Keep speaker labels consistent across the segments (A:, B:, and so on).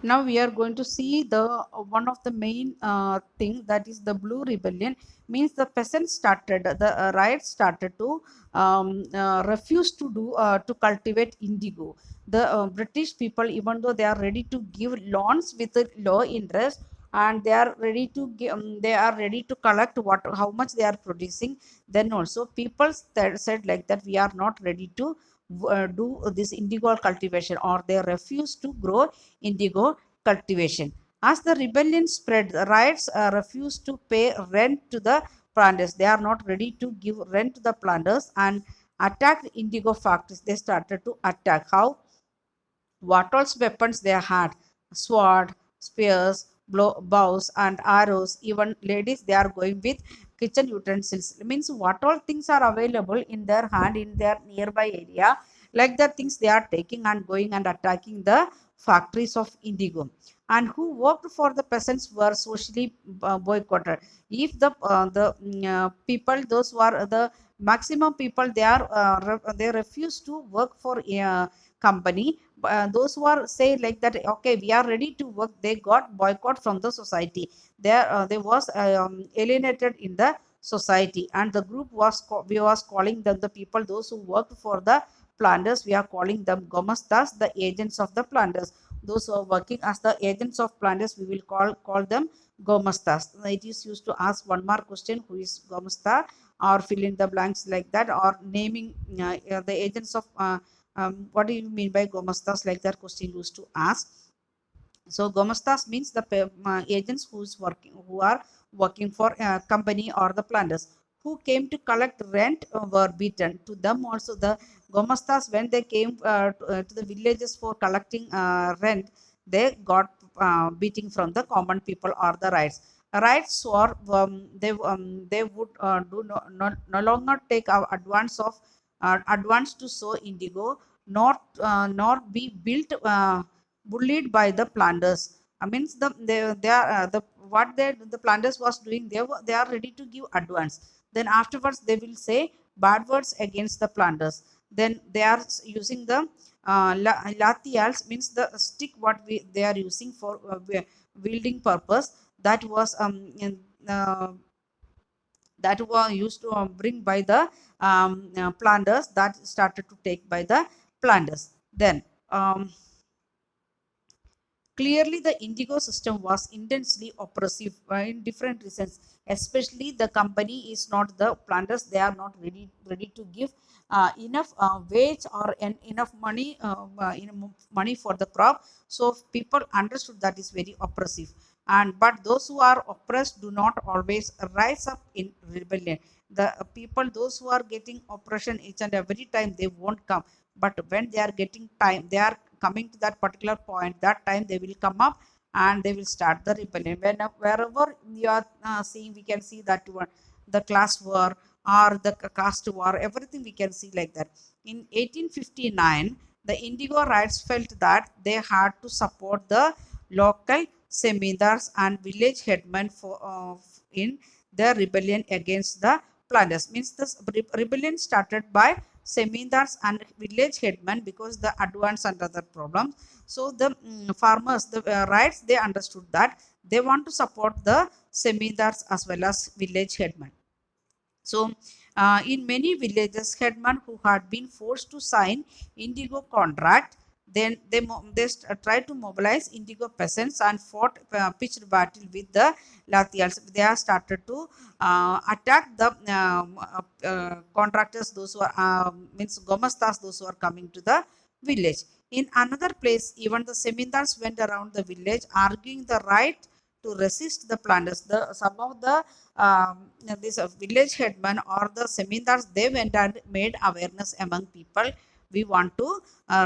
A: Now we are going to see the one of the main thing, that is the Blue Rebellion. Means the peasants started, the riots started to refuse to do to cultivate indigo. The British people, even though they are ready to give loans with a low interest, and they are ready to give, they are ready to collect what how much they are producing, then also people said like that we are not ready to do this indigo cultivation, or they refuse to grow indigo cultivation. As the rebellion spread, the riots refused to pay rent to the planters. They are not ready to give rent to the planters and attacked indigo factories. They started to attack. How? What all weapons they had: sword, spears, bows, and arrows. Even ladies, they are going with kitchen utensils. It means what all things are available in their hand in their nearby area, like the things they are taking and going and attacking the factories of indigo. And who worked for the peasants were socially boycotted. If the people, those who are the maximum people, they are they refuse to work for a company. Those who are say like that, okay, we are ready to work, they got boycott from the society. They was alienated in the society, and the group was we was calling them the people those who worked for the planters. We are calling them gomastas, the agents of the planters. Those who are working as the agents of planters, we will call them gomastas. It is used to ask one more question, who is gomasta, or fill in the blanks like that, or naming the agents of what do you mean by gomastas, like that question used to ask. So gomastas means the agents who are working for a company or the planters. Who came to collect rent were beaten. To them also, the gomastas, when they came to the villages for collecting rent, they got beating from the common people or the rights. Rights or they would no longer take our advance to sow indigo, nor be built bullied by the planters. I means they are the what the planters was doing, they are ready to give advance. Then afterwards they will say bad words against the planters. Then they are using the latials, means the stick what they are using for wielding purpose. That was that were used to bring by the planters, that started to take by the planters. Then clearly, the indigo system was intensely oppressive in different reasons. Especially, the company is not the planters; they are not ready to give enough wage or enough money money for the crop. So people understood that is very oppressive. And but those who are oppressed do not always rise up in rebellion. The people, those who are getting oppression each and every time, they won't come. But when they are getting time, they are coming to that particular point, that time they will come up and they will start the rebellion. When wherever you are seeing, we can see that one, the class war or the caste war, everything we can see like that. In 1859, the indigo riots felt that they had to support the local semindars and village headmen for in their rebellion against the planters. Means this rebellion started by semindars and village headmen because the advance and other problems. So the farmers, the rights, they understood that they want to support the semindars as well as village headmen. So, in many villages, headmen who had been forced to sign indigo contract, then tried to mobilize indigo peasants and fought pitched battle with the Lathials. They have started to attack the contractors, those who are means gomastas, those who are coming to the village. In another place, even the semindars went around the village arguing the right to resist the planters. The some of the this village headman or the semindars, they went and made awareness among people. We want to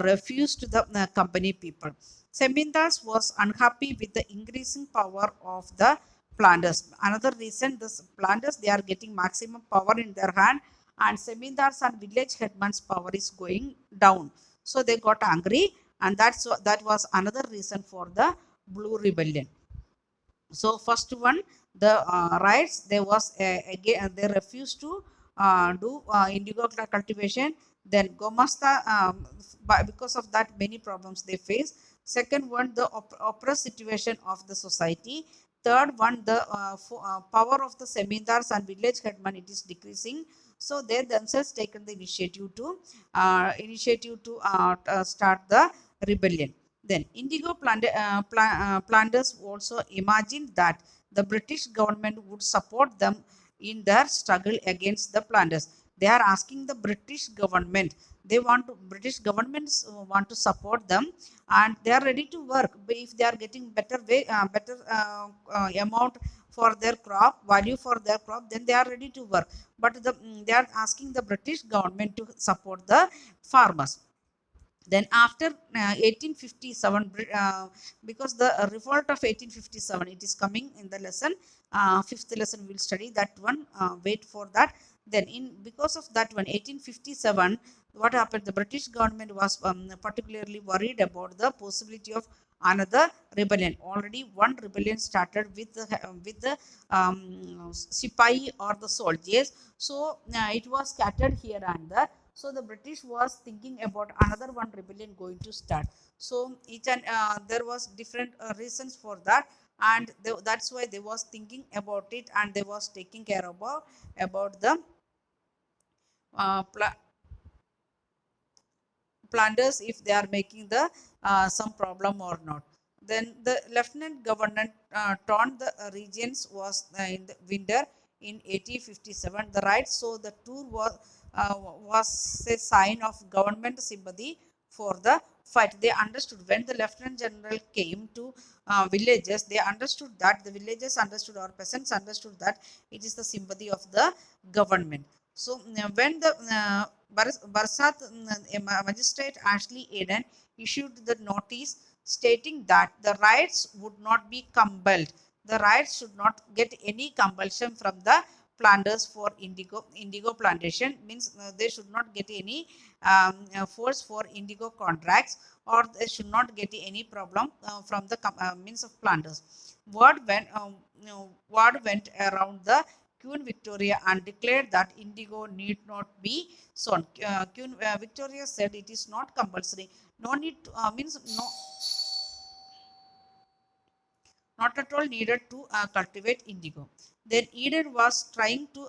A: refuse to the company people. Semindars was unhappy with the increasing power of the planters. Another reason, this planters, they are getting maximum power in their hand, and semindars and village headman's power is going down. So they got angry, and that was another reason for the blue rebellion. So first one, the riots, there was again they refused to do indigo cultivation. Then gomasta, because of that many problems they face. Second one, the oppressed situation of the society. Third one, the power of the semindars and village headman, it is decreasing. So they themselves taken the initiative to start the rebellion. Then Indigo planters also imagined that the British government would support them in their struggle against the planters. They are asking the British government. British governments want to support them, and they are ready to work if they are getting better amount for their crop, value for their crop, then they are ready to work. But they are asking the British government to support the farmers. Then after 1857, because the revolt of 1857, it is coming in the lesson, fifth lesson we'll study that one, wait for that. Then in because of that one, 1857, what happened, the British government was particularly worried about the possibility of another rebellion. Already one rebellion started with the Sipahi or the soldiers. So it was scattered here and there. So the British was thinking about another one rebellion going to start. So each and there was different reasons for that, and that's why they was thinking about it, and they was taking care about the uh, pla- planters, if they are making the some problem or not. Then the lieutenant governor turned the regions was in the winter in 1857. The right, so the tour was a sign of government sympathy for the fight. They understood when the lieutenant general came to villages. They understood that the villagers understood, or peasants understood, that it is the sympathy of the government. So when the Barsat magistrate Ashley Eden issued the notice stating that the riots would not be compelled. The riots should not get any compulsion from the planters for indigo plantation, means they should not get any force for indigo contracts, or they should not get any problem from the means of planters. Word went around the Queen Victoria and declared that indigo need not be sown. Queen Victoria said it is not compulsory. No need to, means no, not at all needed to cultivate indigo. Then Eden was trying to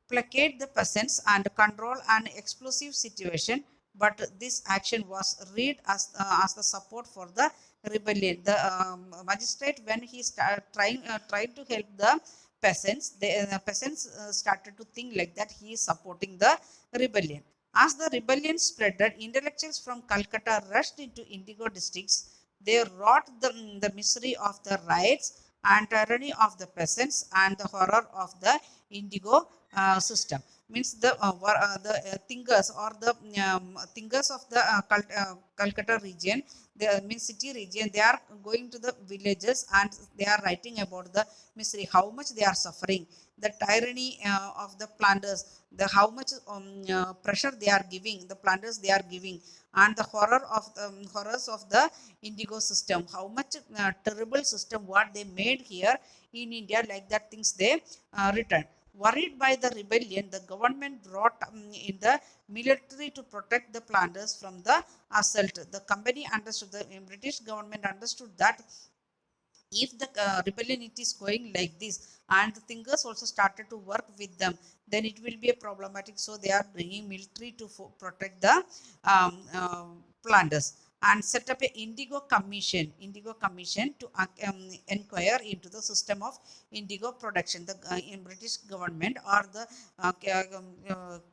A: placate the peasants and control an explosive situation, but this action was read as the support for the rebellion. The magistrate, when he tried to help the peasants, the peasants started to think like that he is supporting the rebellion. As the rebellion spread, intellectuals from Calcutta rushed into indigo districts. They wrought the misery of the riots and tyranny of the peasants and the horror of the indigo system. Means the thinkers, or the thinkers of the Calcutta region, the means city region, they are going to the villages and they are writing about the misery, how much they are suffering, the tyranny of the planters, the how much pressure they are giving, the planters they are giving, and the horrors of the indigo system, how much terrible system what they made here in India, like that things they written. Worried by the rebellion, the government brought in the military to protect the planters from the assault. The company understood, the British government understood that if the rebellion it is going like this, and the thinkers also started to work with them, then it will be a problematic. So they are bringing military to protect the planters, and set up a indigo commission to inquire into the system of indigo production. The in British government, or the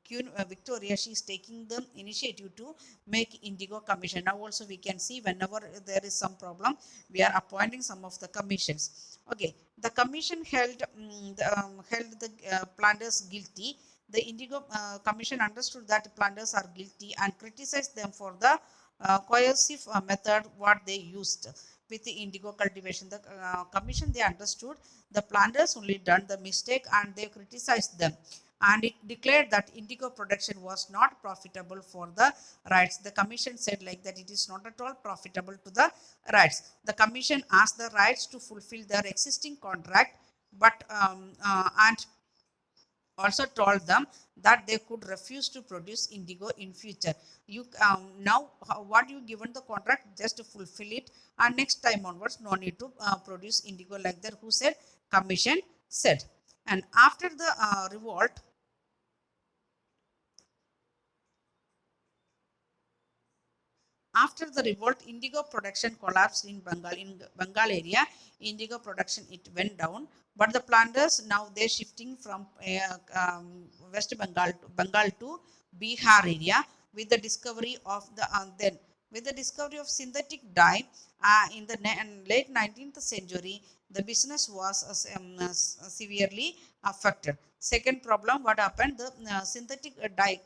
A: Queen Victoria, she is taking the initiative to make indigo commission. Now also we can see, whenever there is some problem, we are appointing some of the commissions. Okay, the commission held the planters guilty. The indigo commission understood that planters are guilty and criticized them for the coercive method what they used with the indigo cultivation. The commission, they understood the planters only done the mistake, and they criticized them, and it declared that indigo production was not profitable for the rights. The commission said like that it is not at all profitable to the rights. The commission asked the rights to fulfill their existing contract, but and also told them that they could refuse to produce indigo in future. You now what you given the contract, just to fulfill it, and next time onwards no need to produce indigo, like that. Who said? Commission said. And after the revolt, after the revolt, indigo production collapsed in Bengal. In Bengal area, indigo production it went down. But the planters now they're shifting from West Bengal to Bihar area with the discovery of the then with the discovery of synthetic dye in the late 19th century, the business was severely affected. Second problem, what happened? The synthetic dye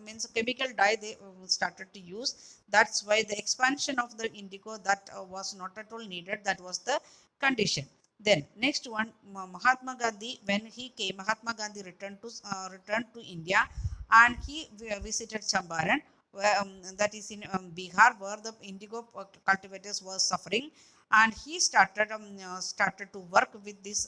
A: means chemical dye they started to use. That's why the expansion of the indigo that was not at all needed. That was the condition. Then next one, Mahatma Gandhi, when he came, Mahatma Gandhi returned to India, and he visited Champaran, where, that is in Bihar, where the indigo cultivators were suffering, and he started to work with this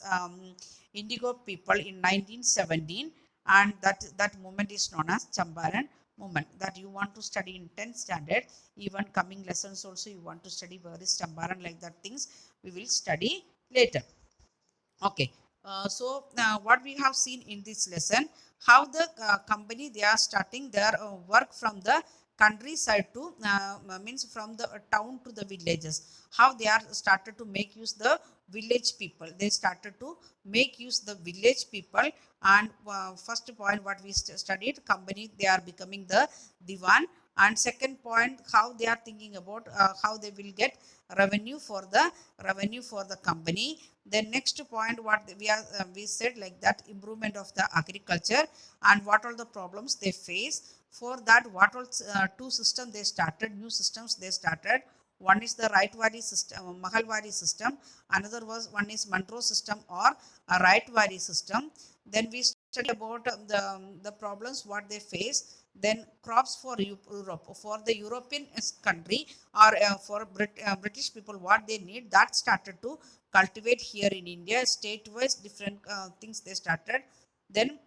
A: indigo people in 1917, and that movement is known as Champaran movement. That you want to study in 10th standard, even coming lessons also you want to study where is Champaran, like that things we will study later. Okay. So what we have seen in this lesson, how the company they are starting their work from the countryside to means from the town to the villages. How they are started to make use the village people. They started to make use the village people. And first point what we studied, company they are becoming the divan. And second point, how they are thinking about how they will get revenue for the company. Then next point, what we said, like that improvement of the agriculture, and what are the problems they face. For that, what all two systems they started, new systems they started. One is the Raitwari system, Mahalwari system. Another was one is Monroe system or a Raitwari system. Then we study about the problems what they face. Then crops for Europe, for the European country, or for British people, what they need, that started to cultivate here in India. State-wise, different things they started. Then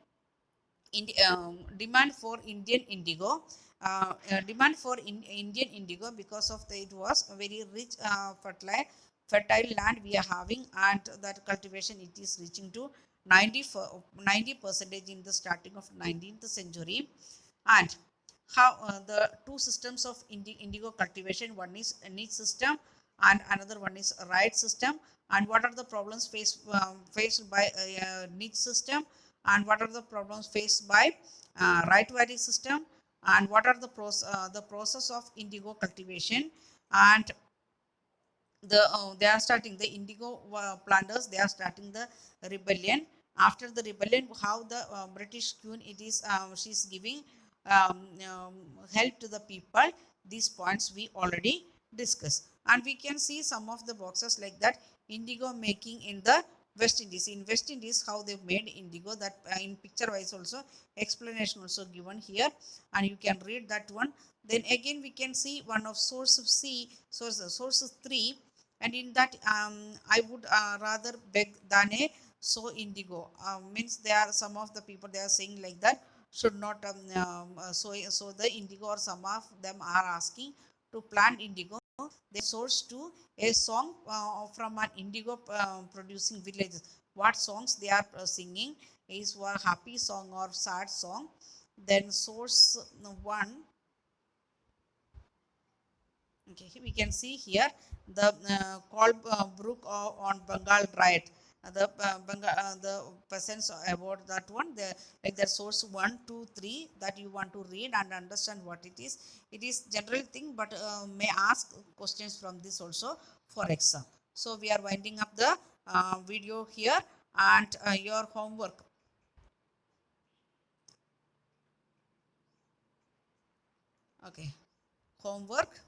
A: demand for Indian indigo. Demand for Indian indigo because of it was a very rich, fertile land we are having, and that cultivation it is reaching to 90 percentage in the starting of 19th century. And how the two systems of indigo cultivation, one is a niche system and another one is a right system. And what are the problems faced by a niche system, and what are the problems faced by right variety system, and what are the process of indigo cultivation. And they are starting the indigo planters, they are starting the rebellion. After the rebellion, how the British queen it is she's giving um, um, help to the people. These points we already discussed, and we can see some of the boxes like that. Indigo making in the West Indies. In West Indies, how they made indigo, that in picture wise also explanation also given here, and you can read that one. Then again we can see one of source of C, sources 3. And in that I would rather beg than a so indigo, means there are some of the people they are saying like that should not so the indigo, or some of them are asking to plant indigo. They source to a song from an indigo producing villages. What songs they are singing is a happy song or sad song. Then source one. Okay, we can see here the called brook on Bengal right. The peasants about that one. The like the source 1, 2, 3 that you want to read and understand what it is. It is general thing, but may ask questions from this also for exam. So we are winding up the video here, and your homework. Okay, homework.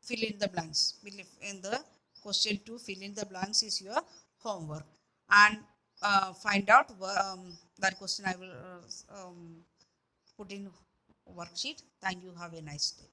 A: Fill in the blanks. In the question 2, fill in the blanks is your homework, and find out that question I will put in worksheet. Thank you. Have a nice day.